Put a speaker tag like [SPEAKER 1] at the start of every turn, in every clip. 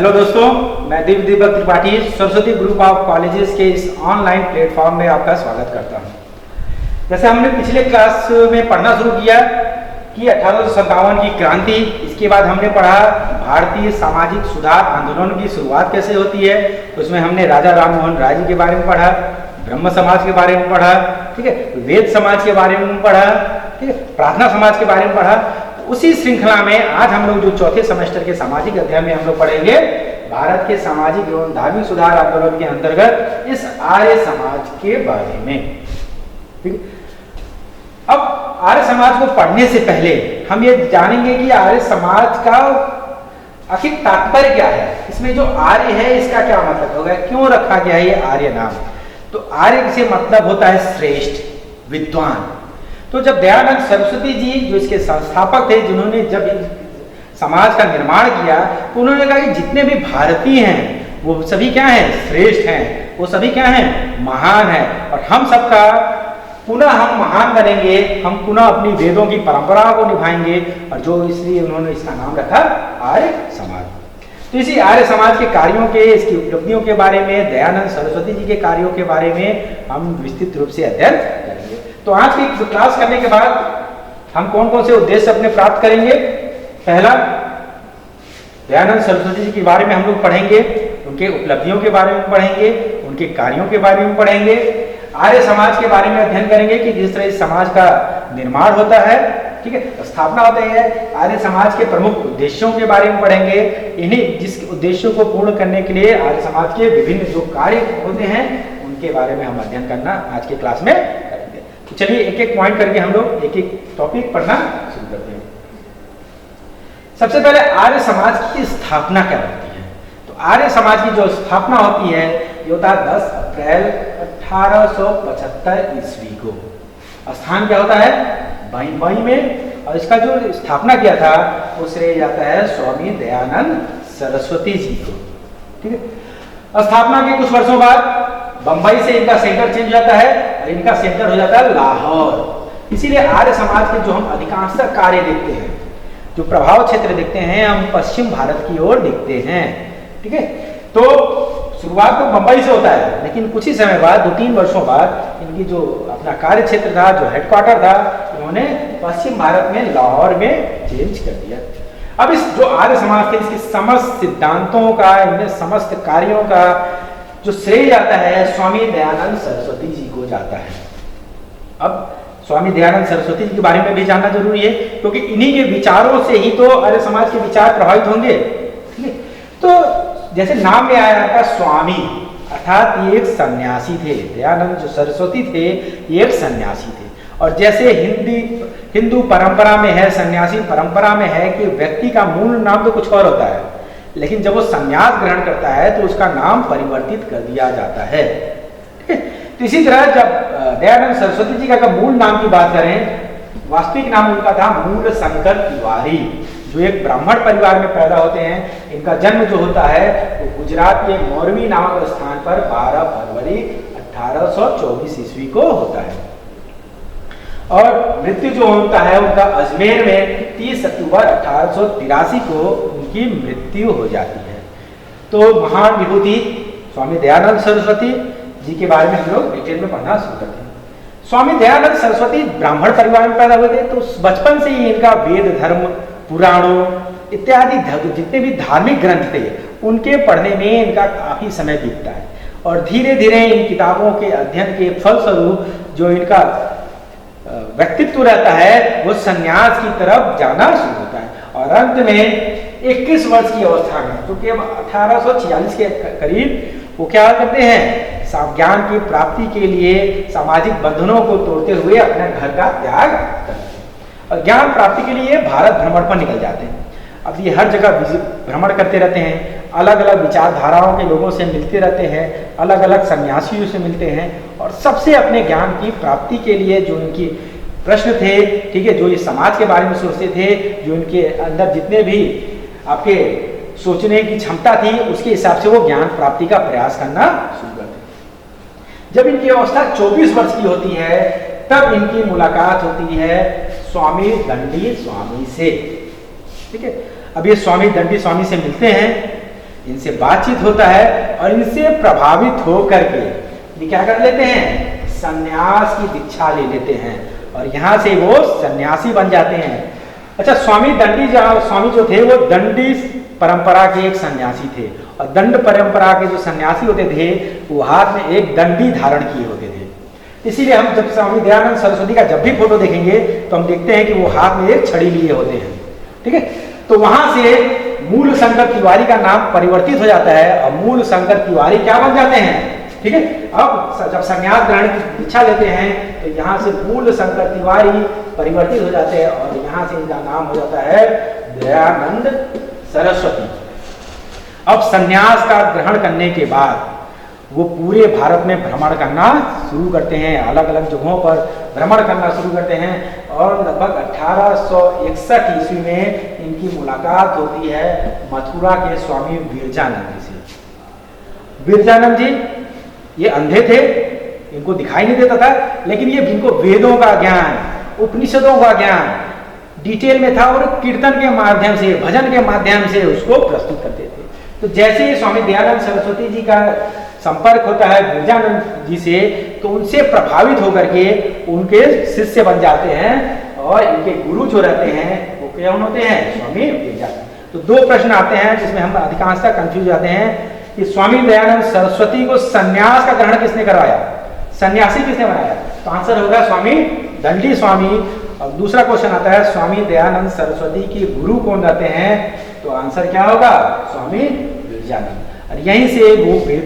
[SPEAKER 1] Hello दोस्तों, मैं Deepak Tripathi Saraswati group of colleges के इस ऑनलाइन प्लेटफॉर्म में आपका स्वागत करता हूं। जैसे हमने पिछले क्लास में पढ़ना शुरू किया कि 1857 की क्रांति, इसके बाद हमने पढ़ा भारतीय सामाजिक सुधार आंदोलन की शुरुआत कैसे होती है। उसमें हमने राजा राम मोहन राय जी के बारे में पढ़ा, ब्रह्म समाज के बारे में पढ़ा, ठीक है, वेद समाज के बारे में पढ़ा, ठीक है, प्रार्थना समाज के बारे में पढ़ा। उसी श्रृंखला में आज हम लोग जो चौथे सेमेस्टर के सामाजिक अध्ययन में हम लोग पढ़ेंगे भारत के सामाजिक एवं धार्मिक सुधार आंदोलन के अंतर्गत इस आर्य समाज के बारे में। ठीक है, अब आर्य समाज को पढ़ने से पहले हम ये जानेंगे कि आर्य समाज का आखिर तात्पर्य क्या है। इसमें जो आर्य है इसका क्या मतलब होगा, क्यों रखा गया है ये आर्य नाम। तो आर्य से मतलब होता है श्रेष्ठ, विद्वान। तो जब दयानंद सरस्वती जी जो इसके संस्थापक थे, जिन्होंने जब समाज का निर्माण किया, तो उन्होंने कहा कि जितने भी भारतीय हैं वो सभी क्या हैं, श्रेष्ठ हैं, वो सभी क्या हैं, महान हैं। और हम सबका पुनः हम महान बनेंगे, हम पुनः अपनी वेदों की परंपरा को निभाएंगे। और जो इसलिए उन्होंने इसका नाम रखा आर्य समाज। तो इसी आर्य समाज के कार्यों के, इसकी उपलब्धियों के बारे में, दयानंद सरस्वती जी के कार्यों के बारे में हम विस्तृत रूप से अध्ययन करेंगे। तो आज की क्लास करने के बाद हम कौन कौन से उद्देश्य अपने प्राप्त करेंगे। पहला, दयानंद सरस्वती जी के बारे में हम लोग पढ़ेंगे, उनके उपलब्धियों के बारे में पढ़ेंगे, उनके कार्यों के बारे में पढ़ेंगे, आर्य समाज के बारे में अध्ययन करेंगे कि किस तरह इस समाज का निर्माण होता है, ठीक है, स्थापना होती है। आर्य समाज के प्रमुख उद्देश्यों के बारे में पढ़ेंगे, इन्हीं जिस उद्देश्यों को पूर्ण करने के लिए आर्य समाज के विभिन्न जो कार्य होते हैं उनके बारे में हम अध्ययन करना आज के क्लास में करेंगे। तो चलिए एक एक पॉइंट करके हम लोग एक एक टॉपिक पढ़ना शुरू करते हैं। सबसे पहले आर्य समाज की स्थापना क्या होती है। तो आर्य समाज की जो स्थापना होती है ये होता है 10 अप्रैल 1875 ईस्वी को। स्थान क्या होता है, बंबई में। और इसका जो स्थापना किया था वो श्रेय जाता है स्वामी दयानंद सरस्वती जी को। ठीक है, स्थापना के कुछ वर्षों बाद बंबई से इनका सेंटर चेंज हो जाता है और इनका सेंटर हो जाता है लाहौर। इसीलिए आर्य समाज के जो हम अधिकांश कार्य देखते हैं, जो प्रभाव क्षेत्र देखते हैं, हम पश्चिम भारत की ओर देखते हैं। ठीक है, तो शुरुआत तो बंबई से होता है, लेकिन कुछ ही समय बाद, 2-3 वर्षों बाद इनकी जो अपना कार्य क्षेत्र था, जो हेडक्वार्टर था, उन्होंने पश्चिम भारत में लाहौर में चेंज कर दिया। अब इस जो आर्य समाज थे, इसके समस्त सिद्धांतों का, इनके समस्त कार्यों का जो श्रेय जाता है स्वामी दयानंद सरस्वती जी को जाता है। अब स्वामी दयानंद सरस्वती जी के बारे में भी जानना जरूरी है, क्योंकि इन्हीं के विचारों से ही तो आर्य समाज के विचार प्रभावित होंगे। ठीक है, तो जैसे नाम में आया था स्वामी, अर्थात ये एक सन्यासी थे। दयानंद जो सरस्वती थे ये एक सन्यासी थे। और जैसे हिंदू परंपरा में है, सन्यासी परंपरा में है कि व्यक्ति का मूल नाम तो कुछ और होता है, लेकिन जब वो संन्यास ग्रहण करता है तो उसका नाम परिवर्तित कर दिया जाता है। ठीक है, तो इसी तरह जब दयानंद सरस्वती जी का मूल नाम की बात करें, वास्तविक नाम उनका था मूल शंकर तिवारी, जो एक ब्राह्मण परिवार में पैदा होते हैं। इनका जन्म जो होता है वो गुजरात के मोरबी नामक स्थान पर 12 फरवरी 1824 ईस्वी को होता है। और मृत्यु जो होता है उनका अजमेर में 30 अक्टूबर 1883 को उनकी मृत्यु हो जाती है। तो महान विभूति स्वामी दयानंद सरस्वती जी के बारे में हम लोग डिटेल में पढ़ना शुरू करते हैं। स्वामी दयानंद सरस्वती ब्राह्मण परिवार में पैदा हुए थे, तो बचपन से ही इनका वेद, धर्म, पुराणों इत्यादि जितने भी धार्मिक ग्रंथ थे उनके पढ़ने में इनका काफी समय बीतता है। और धीरे धीरे इन किताबों के अध्ययन के फलस्वरूप जो इनका व्यक्तित्व रहता है वो संन्यास की तरफ जाना शुरू होता है। और अंत में 21 वर्ष की अवस्था में, क्योंकि अब 1846 के करीब वो क्या करते हैं, ज्ञान की प्राप्ति के लिए सामाजिक बंधनों को तोड़ते हुए अपने घर का त्याग करते हैं और ज्ञान प्राप्ति के लिए भारत भ्रमण पर निकल जाते हैं। अब ये हर जगह भ्रमण करते रहते हैं, अलग अलग विचारधाराओं के लोगों से मिलते रहते हैं, अलग अलग सन्यासियों से मिलते हैं और सबसे अपने ज्ञान की प्राप्ति के लिए जो इनकी प्रश्न थे, ठीक है, जो ये समाज के बारे में सोचते थे, जो इनके अंदर जितने भी आपके सोचने की क्षमता थी, उसके हिसाब से वो ज्ञान प्राप्ति का प्रयास करना शुरू करते हैं। जब इनकी अवस्था 24 वर्ष की होती है तब इनकी मुलाकात होती है स्वामी दंडी स्वामी से। ठीक है, अब ये स्वामी दंडी स्वामी से मिलते हैं इनसे बातचीत होता है और इनसे प्रभावित होकर के ये क्या कर लेते हैं, संन्यास की दीक्षा ले लेते हैं और यहाँ से वो सन्यासी बन जाते हैं। अच्छा, स्वामी जो थे वो दंडी परंपरा के एक सन्यासी थे और दंड परंपरा के जो सन्यासी होते थे वो हाथ में एक दंडी धारण किए होते थे। इसीलिए हम जब स्वामी दयानंद सरस्वती का जब भी फोटो देखेंगे तो हम देखते हैं कि वो हाथ में एक छड़ी लिए होते हैं। ठीक है, तो वहां से मूल शंकर तिवारी का नाम परिवर्तित हो जाता है और मूल शंकर तिवारी क्या बन जाते हैं। ठीक है, अब जब संन्यास ग्रहण की दीक्षा लेते हैं तो यहाँ से मूल शंकर तिवारी परिवर्तित हो जाते हैं और यहाँ से इनका नाम हो जाता है दयानंद सरस्वती। अब संन्यास का ग्रहण करने के बाद वो पूरे भारत में भ्रमण करना शुरू करते हैं, अलग अलग जगहों पर भ्रमण करना शुरू करते हैं और लगभग 1861 ईस्वी में इनकी मुलाकात होती है मथुरा के स्वामी विरजानंद जी से। विरजानंद जी ये अंधे थे, इनको दिखाई नहीं देता था, लेकिन ये इनको वेदों का ज्ञान, उपनिषदों का ज्ञान डिटेल में था और कीर्तन के माध्यम से, भजन के माध्यम से उसको प्रस्तुत करते थे। तो जैसे ही स्वामी दयानंद सरस्वती जी का संपर्क होता है विरजानंद जी से तो उनसे प्रभावित होकर के उनके शिष्य बन जाते हैं और इनके गुरु जो रहते हैं वो कौन होते हैं, स्वामी विरजानंद। तो दो प्रश्न आते हैं जिसमें हम अधिकांशतः कंफ्यूज जाते हैं कि स्वामी दयानंद सरस्वती को संन्यास का ग्रहण किसने करवाया, सन्यासी किसने बनाया। तो आंसर होगा स्वामी दंडी स्वामी। और दूसरा क्वेश्चन आता है स्वामी दयानंद सरस्वती के गुरु कौन रहते हैं, तो आंसर क्या होगा, स्वामी विरजानंद। और यहीं से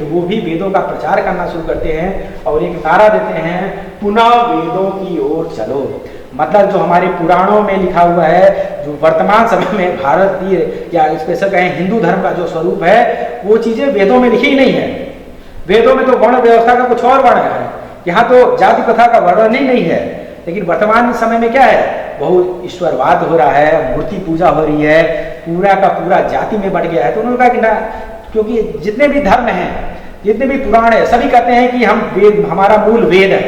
[SPEAKER 1] वो भी वेदों का प्रचार करना शुरू करते हैं और एक नारा देते हैं, पुनः वेदों की ओर चलो। मतलब जो हमारे पुराणों में लिखा हुआ है, जो वर्तमान समय में भारतीय या स्पेशल कहें हिंदू धर्म का जो स्वरूप है, वो चीजें वेदों में लिखी ही नहीं है। वेदों में तो वर्ण व्यवस्था का कुछ और वर्ण है, यहाँ तो जाति प्रथा का वर्णन ही नहीं है। लेकिन वर्तमान समय में क्या है, बहुत ईश्वरवाद हो रहा है, मूर्ति पूजा हो रही है, पूरा का पूरा जाति में बढ़ गया है। तो उन्होंने कहा कि ना, क्योंकि जितने भी धर्म हैं, जितने भी पुराण है, सभी कहते हैं कि हम वेद, हमारा मूल वेद है,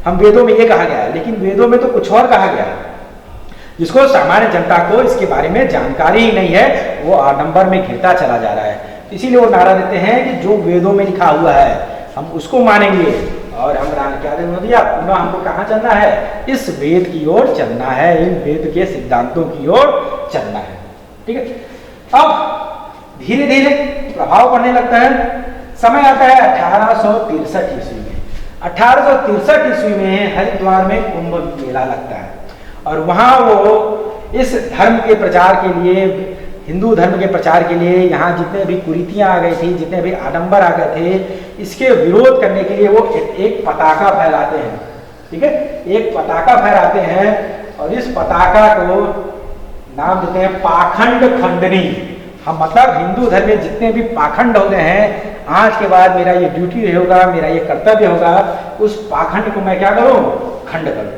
[SPEAKER 1] हम वेदों में ये कहा गया है, लेकिन वेदों में तो कुछ और कहा गया है, जिसको सामान्य जनता को इसके बारे में जानकारी ही नहीं है, वो आडंबर में घिरता चला जा रहा है। इसीलिए वो नारा देते हैं कि जो वेदों में लिखा हुआ है हम उसको मानेंगे और हम क्या दिया, पुनः हमको कहाँ चलना है, इस वेद की ओर चलना है, इन वेद के सिद्धांतों की ओर चलना है। ठीक है, अब धीरे धीरे प्रभाव पड़ने लगता है। समय आता है 1863 ईस्वी में। 1863 ईस्वी में हरिद्वार में कुंभ मेला लगता है और वहां वो इस धर्म के प्रचार के लिए, हिंदू धर्म के प्रचार के लिए, यहाँ जितने भी कुरीतियां आ गई थी, जितने भी आडंबर आ गए थे, इसके विरोध करने के लिए वो एक पताका फहराते हैं। ठीक है, एक पताका फहराते हैं और इस पताका को नाम देते हैं पाखंड खंडनी। हम मतलब हिंदू धर्म में जितने भी पाखंड हो गए हैं, आज के बाद मेरा ये ड्यूटी होगा, मेरा ये कर्तव्य होगा, उस पाखंड को मैं क्या करूं, खंड करूं।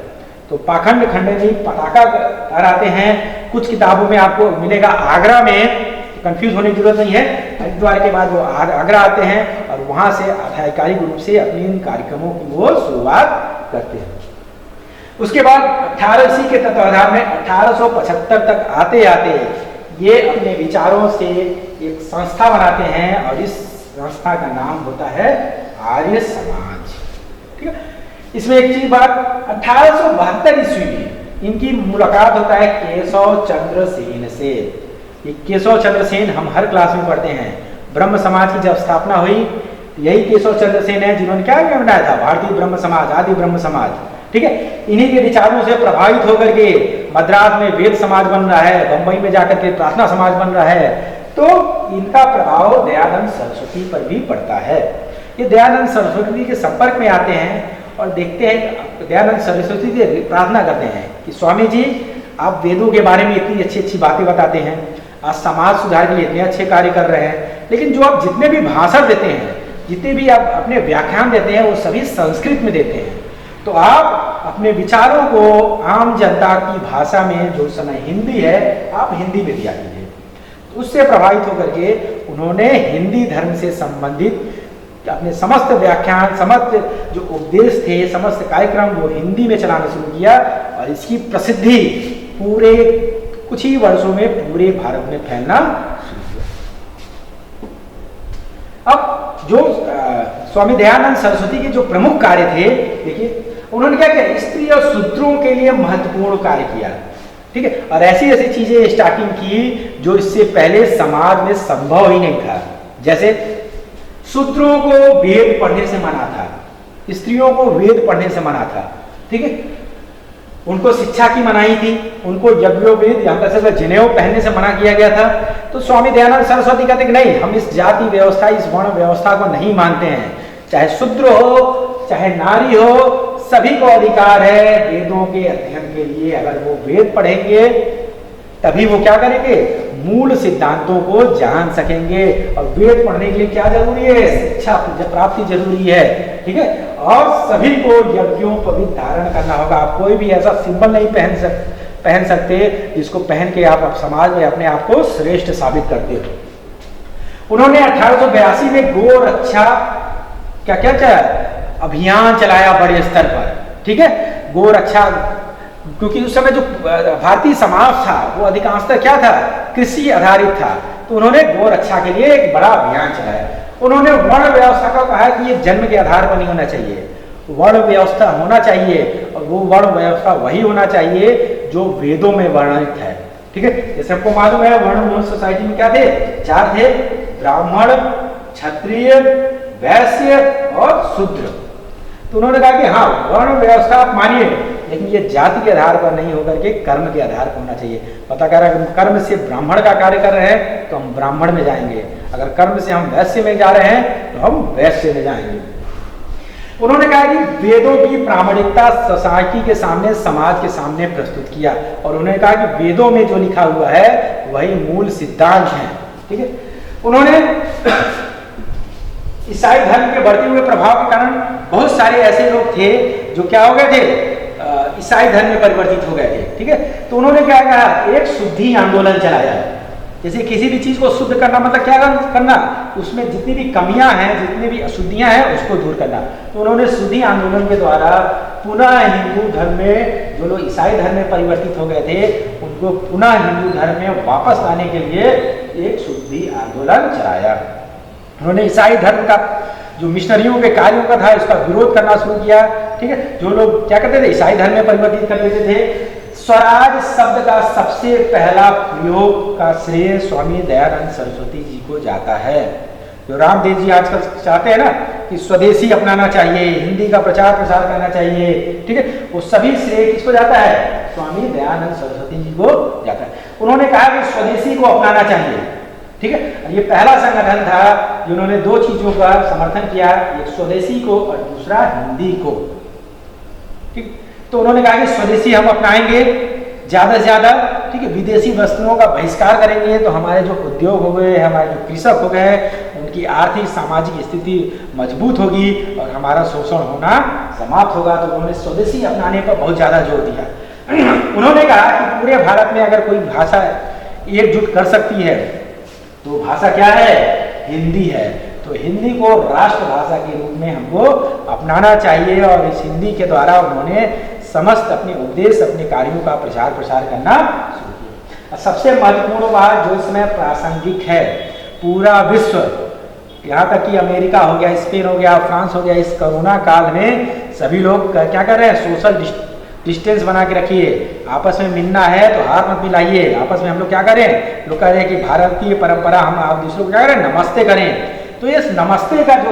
[SPEAKER 1] तो पाखंड खंडनी पताका फहराते हैं। कुछ किताबों में आपको मिलेगा आगरा में, कंफ्यूज होने की जरूरत नहीं है। हरिद्वार के बाद वो आगरा आते हैं और वहां से आधिकारिक रूप से अपने इन कार्यक्रमों की वो शुरुआत करते हैं। उसके बाद 1880 के तत्वाधान में 1875 तक आते आते ये अपने विचारों से एक संस्था बनाते हैं और इस संस्था का नाम होता है आर्य समाज। ठीक है, इसमें एक चीज बात, 1872 ईस्वी में इनकी मुलाकात होता है केशव चंद्र सेन से। ये केशव चंद्र सेन हम हर क्लास में पढ़ते हैं। ब्रह्म समाज की जब स्थापना हुई, यही केशव चंद्र सेन है जिन्होंने क्या बनाया था, भारतीय ब्रह्म समाज, आदि ब्रह्म समाज। ठीक है, इन्हीं के विचारों से प्रभावित होकर के मद्रास में वेद समाज बन रहा है, बंबई में जाकर के प्रार्थना समाज बन रहा है। तो इनका प्रभाव दयानंद सरस्वती पर भी पड़ता है। ये दयानंद सरस्वती के संपर्क में आते हैं और देखते हैं, दयानंद सरस्वती से प्रार्थना करते हैं कि स्वामी जी आप वेदों के बारे में इतनी अच्छी अच्छी बातें बताते हैं, आज समाज सुधार के लिए इतने अच्छे कार्य कर रहे हैं, लेकिन जो आप जितने भी भाषण देते हैं, जितने भी आप अपने व्याख्यान देते हैं, वो सभी संस्कृत में देते हैं। तो आप अपने विचारों को आम जनता की भाषा में, जो समय हिंदी है, आप हिंदी में दिया कीजिए। तो उससे प्रभावित होकर के उन्होंने हिंदी धर्म से संबंधित अपने समस्त व्याख्यान, समस्त जो उपदेश थे, समस्त कार्यक्रम वो हिंदी में चलाना शुरू किया और इसकी प्रसिद्धि पूरे कुछ ही वर्षों में पूरे भारत में फैलना शुरू हुआ। जो स्वामी दयानंद सरस्वती के जो प्रमुख कार्य थे, देखिए उन्होंने क्या किया, स्त्री और शूद्रों के लिए महत्वपूर्ण कार्य किया, ठीक है। और ऐसी ऐसी चीजें स्टार्टिंग की जो इससे पहले समाज में संभव ही नहीं था। जैसे शूद्रों को वेद पढ़ने से मना था, स्त्रियों को वेद पढ़ने से मना था, ठीक है। उनको शिक्षा की मनाही थी, उनको यज्ञोपवीत यहाँ तक जनेऊ पहनने से मना किया गया था। तो स्वामी दयानंद सरस्वती कहते कि नहीं, हम इस जाति व्यवस्था, इस वर्ण व्यवस्था को नहीं मानते हैं। चाहे शूद्र हो, चाहे नारी हो, सभी को अधिकार है वेदों के अध्ययन के लिए। अगर वो वेद पढ़ेंगे तभी वो क्या करेंगे, मूल सिद्धांतों को जान सकेंगे। और वेद पढ़ने के लिए क्या जरूरी है, शिक्षा प्राप्ति जरूरी है, ठीक है। और सभी को यज्ञोपवीत धारण करना होगा। आप कोई भी ऐसा सिंबल नहीं पहन सकते जिसको पहन के आप समाज में अपने आप को श्रेष्ठ साबित करते हो। उन्होंने 1882 में गो रक्षा क्या अभियान चलाया बड़े स्तर पर, ठीक है। गो रक्षा, क्योंकि उस समय जो भारतीय समाज था वो अधिकांशतः क्या था, कृषि आधारित था। तो उन्होंने गो रक्षा के लिए एक बड़ा अभियान चलाया। उन्होंने वर्ण व्यवस्था का कहा कि ये जन्म के आधार पर नहीं होना चाहिए, वर्ण व्यवस्था होना चाहिए। और वो वर्ण व्यवस्था वही होना चाहिए जो वेदों में वर्णित है, ठीक है। जैसे आपको मालूम है वर्ण सोसाइटी में क्या थे, 4 थे, ब्राह्मण, क्षत्रिय, वैश्य और शूद्र। तो उन्होंने कहा कि हाँ, वर्ण व्यवस्था आप मानिए, लेकिन ये जाति के आधार पर नहीं होकर के कर्म के आधार पर होना चाहिए। पता कर रहा है कर्म से ब्राह्मण का कार्य कर रहे हैं तो हम ब्राह्मण में जाएंगे, अगर कर्म से हम वैश्य में जा रहे हैं तो हम वैश्य में जाएंगे। उन्होंने कहा कि वेदों की प्रामाणिकता सोसाइटी के सामने, समाज के सामने प्रस्तुत किया। और उन्होंने कहा कि वेदों में जो लिखा हुआ है वही मूल सिद्धांत है, ठीक है। उन्होंने ईसाई धर्म के बढ़ते हुए प्रभाव के कारण बहुत सारे ऐसे लोग थे जो क्या हो गए थे, ईसाई धर्म में परिवर्तित हो गए थे, ठीक है। तो उन्होंने क्या कहा, एक शुद्धि आंदोलन चलाया। जैसे किसी भी चीज को शुद्ध करना मतलब क्या करना, उसमें जितनी भी कमियां हैं, जितनी भी अशुद्धियां हैं, उसको दूर करना। तो उन्होंने शुद्धि आंदोलन के द्वारा पुनः हिंदू धर्म में, जो लोग ईसाई धर्म में परिवर्तित हो गए थे, उनको पुनः हिंदू धर्म में वापस लाने के लिए एक शुद्धि आंदोलन चलाया। उन्होंने ईसाई धर्म का जो मिशनरियों के कार्यों का था, इसका विरोध करना शुरू किया, ठीक है। जो लोग क्या करते थे, ईसाई धर्म में परिवर्तित कर देते थे। स्वराज शब्द का सबसे पहला प्रयोग का श्रेय स्वामी दयानंद सरस्वती जी को जाता है। जो रामदेव जी आजकल चाहते हैं ना कि स्वदेशी अपनाना चाहिए, हिंदी का प्रचार प्रसार करना चाहिए, ठीक है, वो सभी श्रेय किसको जाता है, स्वामी दयानंद सरस्वती जी को जाता है। उन्होंने कहा कि स्वदेशी को अपनाना चाहिए, ठीक है। ये पहला संगठन था जिन्होंने 2 चीजों का समर्थन किया, एक स्वदेशी को और दूसरा हिंदी को, ठीक। तो उन्होंने कहा कि स्वदेशी हम अपनाएंगे ज्यादा से ज्यादा, ठीक है। विदेशी वस्तुओं का बहिष्कार करेंगे तो हमारे जो उद्योग हो गए, हमारे जो कृषक हो गए, उनकी आर्थिक सामाजिक स्थिति मजबूत होगी और हमारा शोषण होना समाप्त होगा। तो उन्होंने स्वदेशी अपनाने पर बहुत ज्यादा जोर दिया। उन्होंने कहा कि पूरे भारत में अगर कोई भाषा एकजुट कर सकती है तो भाषा क्या है, हिंदी है। तो हिंदी को राष्ट्रभाषा के रूप में हमको अपनाना चाहिए। और इस हिंदी के द्वारा उन्होंने समस्त अपने उपदेश, अपने कार्यों का प्रचार प्रसार करना शुरू किया। सबसे महत्वपूर्ण बात जो इसमें प्रासंगिक है, पूरा विश्व, यहाँ तक कि अमेरिका हो गया, स्पेन हो गया, फ्रांस हो गया, इस कोरोना काल में सभी लोग क्या कर रहे हैं, सोशल डिस्टेंस बना के रखिए। आपस में मिलना है तो हाथ मत मिलाइए। आपस में हम लोग क्या करें, लोग कह रहे हैं कि भारतीय परंपरा, हम आप दूसरों को क्या करें, नमस्ते करें। तो इस नमस्ते का जो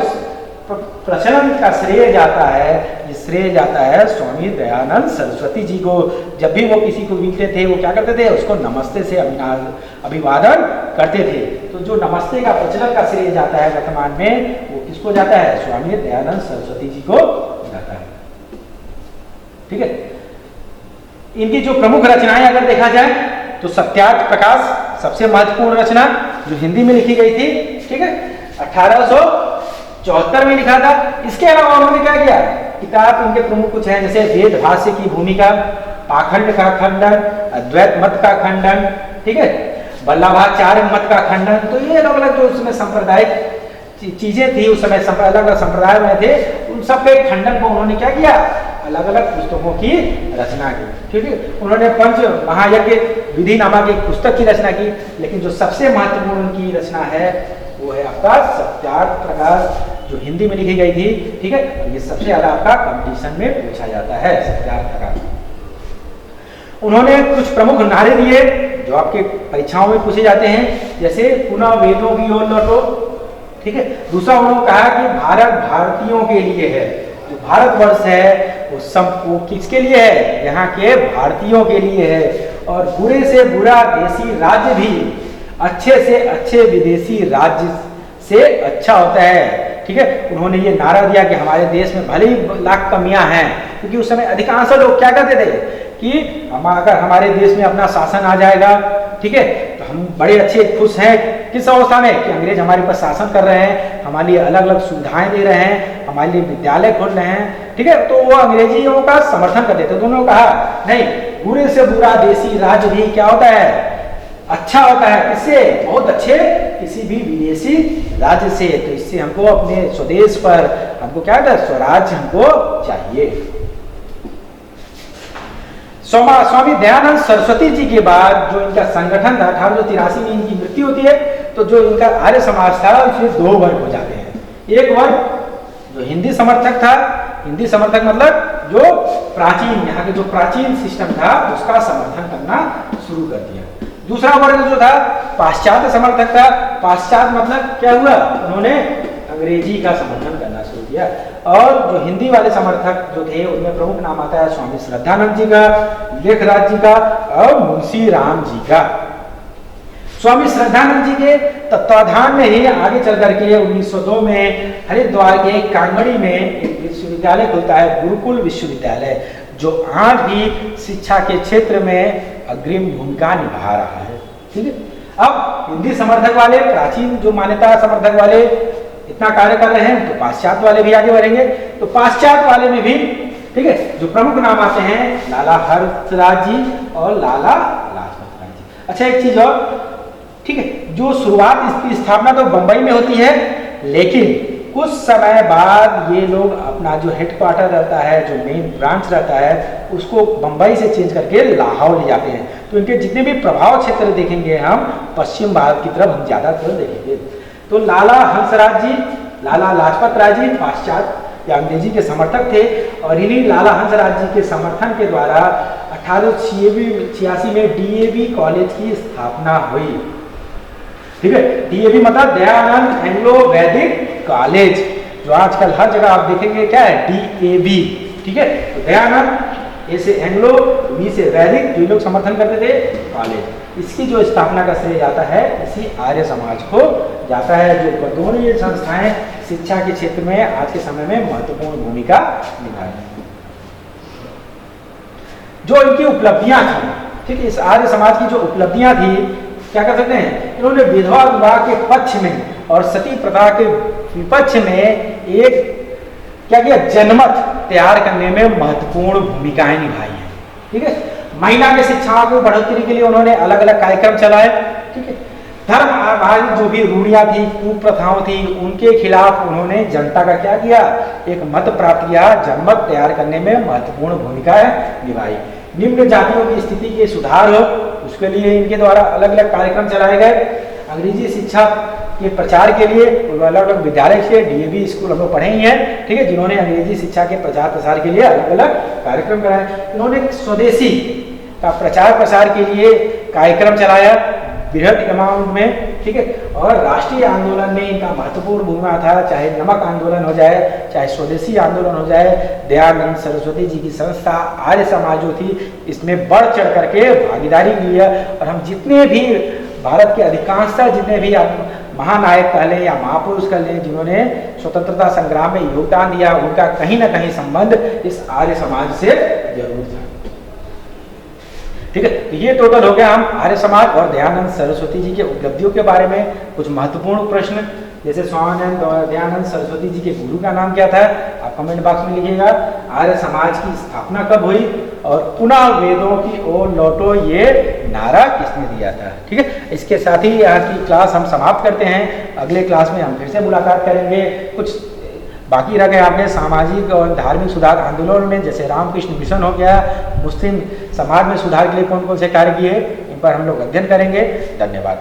[SPEAKER 1] प्रचलन का श्रेय जाता है, ये श्रेय जाता है स्वामी दयानंद सरस्वती जी को। जब भी वो किसी को मिलते थे वो क्या करते थे, उसको नमस्ते से अभिवादन करते थे। तो जो नमस्ते का प्रचलन का श्रेय जाता है वर्तमान में, वो किसको जाता है, स्वामी दयानंद सरस्वती जी को जाता है, ठीक है। इनकी जो प्रमुख रचनाएं अगर देखा जाए तो सत्यार्थ प्रकाश सबसे महत्वपूर्ण रचना जो हिंदी में लिखी गई थी, ठीक है, 1874 में लिखा था। इसके अलावा उन्होंने क्या किया, किताब इनके प्रमुख कुछ हैं, जैसे वेद भाष्य की भूमिका, पाखंड का खंडन, अद्वैत मत का खंडन, ठीक है, वल्लभाचार्य मत का खंडन। तो ये अलग अलग जो उसमें सांप्रदायिक चीजें थी, उस समय अलग अलग संप्रदाय में थे, उन सब के खंडन को उन्होंने क्या किया, अलग अलग पुस्तकों की रचना की, ठीक है। उन्होंने पंच महायज्ञ विधि नामक एक पुस्तक की रचना की। लेकिन जो सबसे महत्वपूर्ण उनकी रचना है वो है आपका सत्यार्थ प्रकाश, जो हिंदी में लिखी गई थी। ठीक है, ये सबसे ज्यादा आपका कंपटीशन में पूछा जाता है, सत्यार्थ प्रकाश। उन्होंने कुछ प्रमुख नारे दिए जो आपके परीक्षाओं में पूछे जाते हैं, जैसे पुनः वेदों की ओर लौटो। ठीक है, दूसरा उन्होंने कहा कि भारत भारतीयों के लिए है, जो भारतवर्ष है वो किसके लिए है, यहाँ के भारतीयों के लिए है। और बुरे से बुरा देसी राज्य भी अच्छे से अच्छे विदेशी राज्य से अच्छा होता है। ठीक है, उन्होंने ये नारा दिया कि हमारे देश में भले ही लाख कमियां हैं, क्योंकि उस समय अधिकांश लोग क्या कहते थे कि अगर हमारे देश में अपना शासन आ जाएगा, ठीक है, तो हम बड़े अच्छे खुश हैं। किस अवस्था में कि अंग्रेज हमारे पास शासन कर रहे हैं, हमारे लिए अलग अलग सुविधाएं दे रहे हैं, हमारे लिए विद्यालय खोल रहे हैं। ठीक है, तो वो अंग्रेजियों का समर्थन कर देते। तो उन्होंने कहा नहीं, बुरे से बुरा देसी राज्य भी क्या होता है, अच्छा होता है। किससे, बहुत अच्छे किसी भी विदेशी राज्य से। तो इससे हमको अपने स्वदेश पर हमको क्या है, स्वराज्य हमको चाहिए। स्वामी दयानंद सरस्वती जी के बाद जो इनका संगठन था, 1883 में इनकी मृत्यु होती है, तो जो इनका आर्य समाज था उसमें दो वर्ग हो जाते हैं। एक वर्ग जो हिंदी समर्थक था, हिंदी समर्थक मतलब जो प्राचीन, यहाँ के जो प्राचीन सिस्टम था उसका समर्थन करना शुरू कर दिया। दूसरा वर्ग जो था पाश्चात्य समर्थक था। पाश्चात्य मतलब क्या हुआ, उन्होंने अंग्रेजी का समर्थन करना शुरू किया। और जो हिंदी वाले समर्थक जो थे उनमें प्रमुख नाम आता है स्वामी श्रद्धानंद जी का, लेखराज जी का और मुंशी राम जी का। स्वामी श्रद्धानंद जी के तत्वाधान में ही आगे चल करके 1902 में हरिद्वार के कांगड़ी में एक विश्वविद्यालय खुलता है, गुरुकुल विश्वविद्यालय, जो आज भी शिक्षा के क्षेत्र में अग्रिम भूमिका निभा रहा है। ठीक है, अब हिंदी समर्थक वाले, प्राचीन जो मान्यता समर्थक वाले इतना कार्य कर रहे हैं, तो पाश्चात्य वाले भी आगे बढ़ेंगे। तो पाश्चात्य वाले में भी, ठीक है, जो प्रमुख नाम आते हैं लाला हंसराज जी और लाला लाजपत राय जी। अच्छा, एक चीज और, ठीक है, जो शुरुआत इसकी स्थापना तो बंबई में होती है, लेकिन कुछ समय बाद ये लोग अपना जो हेडक्वार्टर रहता है, जो मेन ब्रांच रहता है, उसको बंबई से चेंज करके लाहौर ले जाते हैं। तो इनके जितने भी प्रभाव क्षेत्र देखेंगे हम पश्चिम भारत की तरफ हम ज्यादातर देखेंगे। तो लाला हंसराज जी, लाला लाजपत राय जी पाश्चात्य या अंग्रेजी के समर्थक थे, और इन्हीं लाला हंसराज जी के समर्थन के द्वारा 1886 में डीएवी कॉलेज की स्थापना हुई। ठीक है, डीएवी मतलब दयानंद एंग्लो वैदिक कॉलेज, जो आजकल हर जगह आप देखेंगे क्या है, डीएवी। ठीक है, तो दयानंद, ए से एंग्लो, वी से वैदिक, जो लोग समर्थन करते थे कॉलेज, इसकी जो स्थापना का श्रेय जाता है इसी आर्य समाज को जाता है। जो दोनों ये संस्थाएं शिक्षा के क्षेत्र में आज के समय में महत्वपूर्ण भूमिका निभा रही हैं। जो इनकी उपलब्धियां थी, ठीक है, इस आर्य समाज की जो उपलब्धियां थी, क्या कर सकते हैं, इन्होंने विधवा विवाह के पक्ष में और सती प्रथा के विपक्ष में एक क्या किया, जनमत तैयार करने में महत्वपूर्ण भूमिकाएं निभाई हैं। ठीक है, महिला के शिक्षा को बढ़ोतरी के लिए उन्होंने अलग अलग कार्यक्रम चलाए। ठीक है, धर्म आधारित जो भी रूढ़ियां थी, कुप्रथाओं थी, उनके खिलाफ उन्होंने जनता का क्या किया, एक मत प्राप्त किया, जनमत तैयार करने में महत्वपूर्ण भूमिका निभाई। निम्न जातियों की स्थिति के सुधार हो, उसके लिए इनके द्वारा अलग अलग कार्यक्रम चलाए गए। अंग्रेजी शिक्षा के प्रचार के लिए अलग अलग विद्यालय से डीएवी स्कूल हम लोग पढ़े ही हैं। ठीक है, जिन्होंने अंग्रेजी शिक्षा के प्रचार प्रसार के लिए अलग अलग कार्यक्रम कराए। इन्होंने स्वदेशी का प्रचार प्रसार के लिए कार्यक्रम चलाया बृहद अमाउंट में। ठीक है, और राष्ट्रीय आंदोलन में इनका महत्वपूर्ण भूमिका था, चाहे नमक आंदोलन हो जाए, चाहे स्वदेशी आंदोलन हो जाए। दयानंद सरस्वती जी की संस्था आर्य समाज जो थी, इसमें बढ़ चढ़ करके भागीदारी की है। और हम जितने भी भारत के अधिकांशतः जितने भी महानायक कह लें या महापुरुष कह लें, जिन्होंने स्वतंत्रता संग्राम में योगदान दिया, उनका कहीं ना कहीं संबंध इस आर्य समाज से जरूर था। ठीक है, तो ये टोटल हो गया हम आर्य समाज और दयानंद सरस्वती जी के उपलब्धियों के बारे में। कुछ महत्वपूर्ण प्रश्न, जैसे स्वामिनारायण और दयानंद सरस्वती जी के गुरु का नाम क्या था, आप कमेंट बॉक्स में लिखिएगा। आर्य समाज की स्थापना कब हुई, और पुनः वेदों की ओर लौटो ये नारा किसने दिया था। ठीक है, इसके साथ ही यहाँ की क्लास हम समाप्त करते हैं। अगले क्लास में हम फिर से मुलाकात करेंगे। कुछ बाकी रह गए आपने सामाजिक और धार्मिक सुधार आंदोलन में, जैसे रामकृष्ण मिशन हो गया, मुस्लिम समाज में सुधार के लिए कौन कौन से कार्य किए, इन पर हम लोग अध्ययन करेंगे। धन्यवाद।